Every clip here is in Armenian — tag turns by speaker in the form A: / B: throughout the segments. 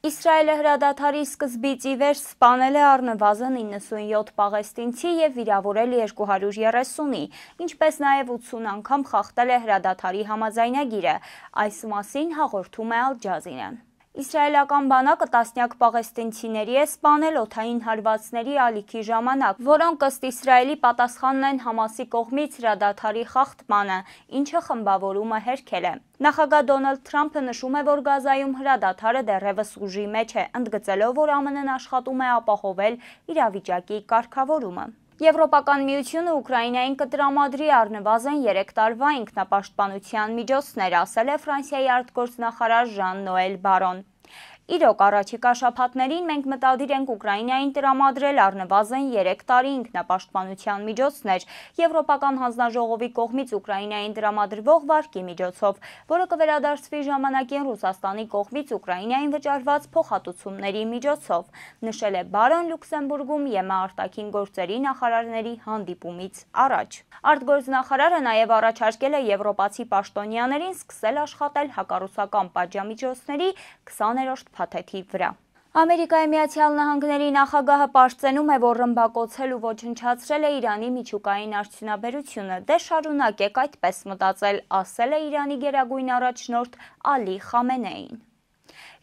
A: Իսրայելը հրադադարի սկզբից ի վեր սպանել է առնվազն 97 պաղեստինցի և վիրավորել 230-ի, ինչպես նաև 80 անգամ խախտել է հրադադարի համաձայնագիրը, այս մասին հաղորդում է Ալ Ջազիրան։ Իսրայելական բանակը տասնյակ պաղեստինցիների է սպանել օդային հարվածների ալիքի ժամանակ, որոնք ըստ Իսրայելի պատասխանն են Համասի կողմից հրադադարի խախտմանը, ինչը խմբավորումը հերքել է։ Նախագահ Դոնալդ Թրամփը նշում է, որ Գազայում հրադադարը դեռևս ուժի մեջ է, ընդգծելով, որ ԱՄՆ-ն աշխատում է ապահովել իրավիճակի կարգավորումը։ Եվրոպական միությունը Ուկրաինային կտրամադրի առնվազն 3 տարվա ինքնապաշտպանության միջոցներ, ասել է Ֆրանսիայի արտգործնախարար Ժան-Նոել Բարոն։ Իրոք, առաջիկա շաբաթներին մենք մտադիր ենք Ուկրաինային տրամադրել առնվազն 3 տարի ինքնապաշտպանության միջոցներ Եվրոպական հանձնաժողովի կողմից Ուկրաինային տրամադրվող վարկի միջոցով, որը կվերադարձվի ժամանակին Ռուսաստանի կողմից Ուկրաինային վճարված փոխհատուցումների միջոցով, նշել է Բարոն Լյուքսեմբուրգում ԵՄ արտաքին գործերի նախարարների հանդիպումից առաջ։ Արտգործնախարարը նաև առաջարկել է եվրոպացի պաշտոնյաներին սկսել աշխատել հակառուսական պատժամիջոցների 20-րդ փաթեթի վրա։ Ամերիկայի Միացյալ Նահանգների նախագահը պարծենում է, որ ռմբակոծել ու ոչնչացրել է Իրանի միջուկային արդյունաբերությունը, դե շարունակեք այդպես մտածել, ասել է Իրանի գերագույն առաջնորդ Ալի Խամենեին։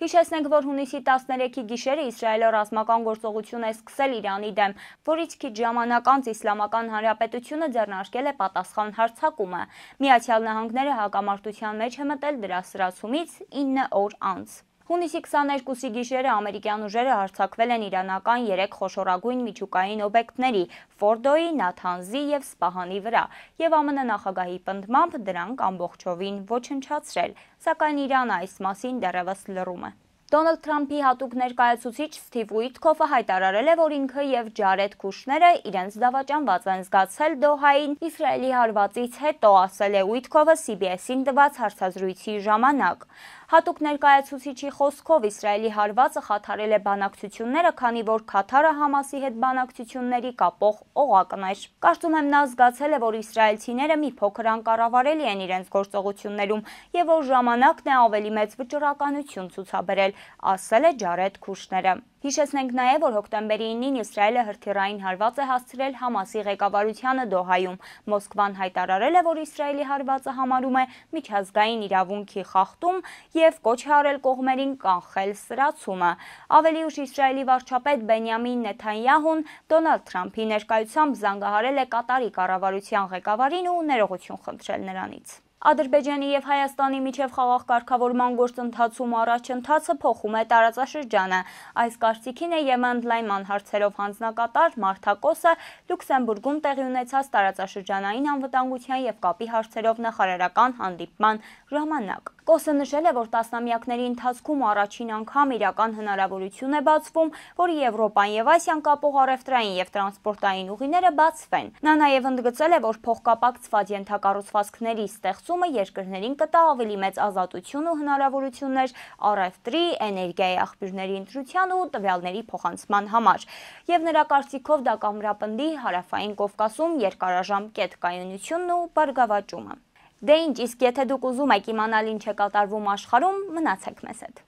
A: Հիշեցնենք, որ հունիսի 13-ի գիշերը Իսրայելը ռազմական գործողություն է սկսել Իրանի դեմ, որից քիչ ժամանակ անց Իսլամական Հանրապետությունը ձեռնարկել է պատասխան հարձակումը։ Միացյալ Նահանգները հակամարտության մեջ է մտել դրա սրացումից 9 օր անց։ Հունիսի 22-ի գիշերը ամերիկյան ուժերը հարձակվել են իրանական 3 խոշորագույն միջուկային օբյեկտների՝ Ֆորդոյի, Նաթանզի և Սպահանի վրա, և ԱՄՆ նախագահի պնդմամբ դրանք ամբողջովին ոչնչացրել, սակայն Իրանը այս մասին դեռևս լռում է։ Դոնալդ Թրամփի հատուկ ներկայացուցիչ Սթիվ Ուիթքոֆը հայտարարել է, որ ինքը և Ջարեդ Քուշները իրենց դավաճանված են զգացել Դոհային Իսրայելի հարվածից հետո, ասել է Ուիթքոֆը CBS-ին տված հարցազրույցի ժամանակ։ Հատուկ ներկայացուցիչի խոսքով Իսրայելի հարվածը խաթարել է բանակցությունները, քանի որ Քաթարը Համասի հետ բանակցությունների կապող օղակն էր։ Կարծում եմ նա զգացել է, որ իսրայելցիները մի փոքր անկառավարելի են իրենց գործողություններում և որ ժամանակն է ավելի մեծ վճռականություն ցուցաբերել, ասել է Ջարեդ Քուշները։ Հիշեցնենք նաև, որ հոկտեմբերի 9-ին Իսրայելը հրթիռային հարված է հասցրել Համասի ղեկավարությանը Դոհայում։ Մոսկվան հայտարարել է, որ Իսրայելի հարվածը համարում է միջազգային իրավունքի խախտում և կոչ է արել կողմերին կանխել սրացումը։ Ավելի ուշ Իսրայելի վարչապետ Բենյամին Նեթանյահուն Դոնալդ Թրամփի ներկայությամբ զանգահարել է Կատարի կառավարության ղեկավարին ու ներողություն խնդրել նրանից։ Ադրբեջանի և Հայաստանի միջև խաղաղ կարգավորման գործընթացում առաջընթացը փոխում է տարածաշրջանը։ Այս կարծիքին է ԵՄ ընդլայնման հարցերով հանձնակատար Մարթա Կոսը Լյուքսեմբուրգում տեղի ունեցած տարածաշրջանային անվտանգության և կապի հարցերով նախարարական հանդիպման ժամանակ։ Կոսը նշել է, որ տասնամյակների ընթացքում առաջին անգամ իրական հնարավորություն է բացվում, որ Եվրոպան և Ասիան կապող առևտրային և տրանսպորտային ուղիները բացվեն։ Նա նաև ընդգծել է, որ փոխկապակցված ենթակառուցվածքների ստեղծումը երկրներին կտա ավելի մեծ ազատություն ու հնարավորություններ առևտրի, էներգիայի աղբյուրների ընտրության ու տվյալների փոխանցման համար։ Եվ նրա կարծիքով դա կամրապնդի Հարավային Կովկասում երկարաժամկետ կայունությունն ու բարգավաճումը։ Դե ինչ, իսկ եթե դուք ուզում եք իմանալ ինչ է կատարվում աշխարհում, մնացեք մեզ հետ։